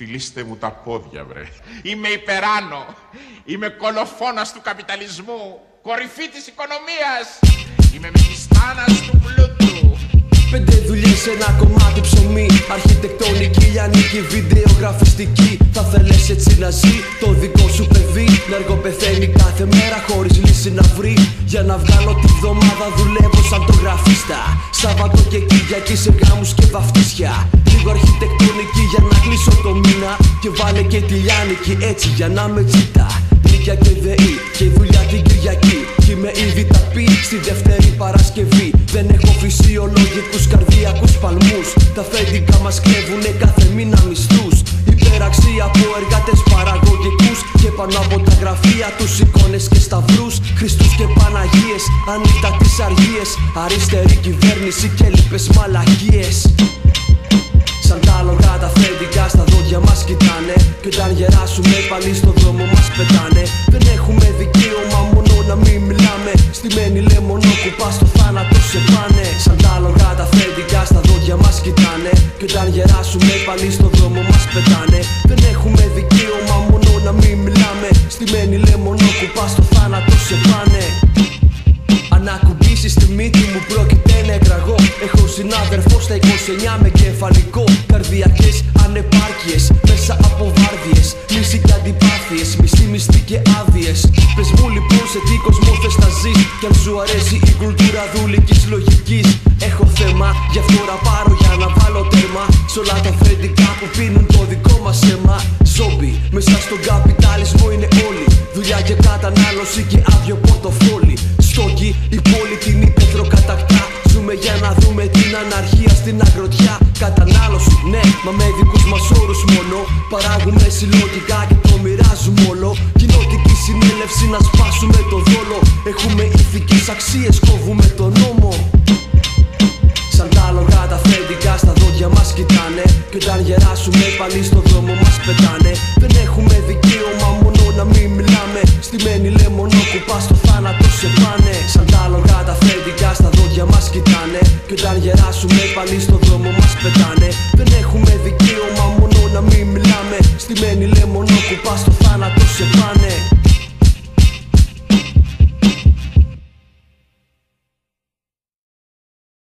Φιλήστε μου τα πόδια, βρε. Είμαι υπεράνω. Είμαι κολοφόνας του καπιταλισμού. Κορυφή της οικονομίας. Είμαι μεγιστάνας του πλούτου. 5 δουλειές, ένα κομμάτι ψωμί. Αρχιτεκτονική, λιανική, βιντεογραφιστική. Θα θέλεις έτσι να ζει το δικό σου παιδί. Να αργοπεθαίνει κάθε μέρα χωρίς λύση να βρει. Για να βγάλω τη βδομάδα δουλεύω σαν το γραφίστα. Σάββατο και Κυριακή σε γάμους και βαφτίσια. Λίγο αρχιτεκτονική για να κλείσω το μήνα. Και βάλε και τη λιάνικη έτσι για να με τσίτα. Νίκια και ΔΕΗ και δουλειά την Κυριακή. Κι είμαι ήδη τα πει στη Δευτέρη Παρασκευή. Δεν έχω φυσιολογικούς καρδιακούς παλμούς. Τα αφεντικά μας κλέβουνε κάθε μήνα μισθούς. Υπεραξία από εργάτες παραγωγικούς. Και πάνω από τα γραφεία τους εικόνες και σταυρούς. Χριστούς και Παναγίες, ανοιχτά τις αργίες. Αριστερή κυβέρνηση και λίπες μαλακίες. Σαν τα άλογα τα αφεντικά στα δόντια μας κοιτάνε. Κι όταν γεράσουμε πάλι στο δρόμο μας πετάνε. Δεν έχουμε δικαίωμα μόνο να μην μιλάμε. Στημένη λεμονό κουπά στο θάνατο σε πάνε. Σαν τα άλογα τα αφεντικά στα δόντια μας κοιτάνε. Κι όταν γεράσουμε πάλι στο δρόμο μας πετάνε. Δεν έχουμε δικαίωμα μόνο να μην μιλάμε. Στημένη λεμονό κουπά στο θάνατο σε πάνε. Αν ακουμπήσεις τη μύτη μου πρόκειται να εκραγώ. Έχω συνάδελφο στα 29 με κεφαλικό. Καρδιακές ανεπάρκειες μέσα από βάρδιες. Μίση και αντιπάθειες, μισθή και άδειες. Πες μου λοιπόν σε τι κόσμο θες να ζεις. Κι αν σου αρέσει η κουλτούρα δουλικής λογικής. Έχω θέμα, γι' αυτό ραπάρω για να βάλω τέρμα. Σ' όλα τα αφεντικά που πίνουν το δικό μας αίμα. Ζόμπι, μέσα στον καπιταλισμό είναι όλοι. Δουλειά και κατανάλωση και άδειο πορτοφόλι. Στόκι, η πόλη την ύπαιθρο κατακτά. Ζούμε για να δούμε την αναρχία στην αγροτιά. Κατανάλωση, ναι, μα με δικούς μας όρους μόνο. Παράγουμε συλλογικά και το μοιράζουμε όλο. Κοινοτική συνέλευση να σπάσουμε το δόλο. Έχουμε ηθικές αξίες, κόβουμε τον νόμο. Σαν τα άλογα τα αφεντικά στα δόντια μας κοιτάνε. Κι όταν γεράσουμε πάλι στο δρόμο μας πετάνε. Δεν έχουμε δικαίωμα μόνο να μην μιλάμε. Στημένη λεμονό κουπά στο θάνατο σε πάνε. Σαν τα άλογα τα αφεντικά στα δόντια μας κοιτάνε. Κι όταν γεράσουμε πάλι στο δρόμο μας πετάνε. Δεν έχουμε δικαίωμα μόνο να μην μιλάμε. Στημένη λεμονό κουπά στο θάνατο σε πάνε.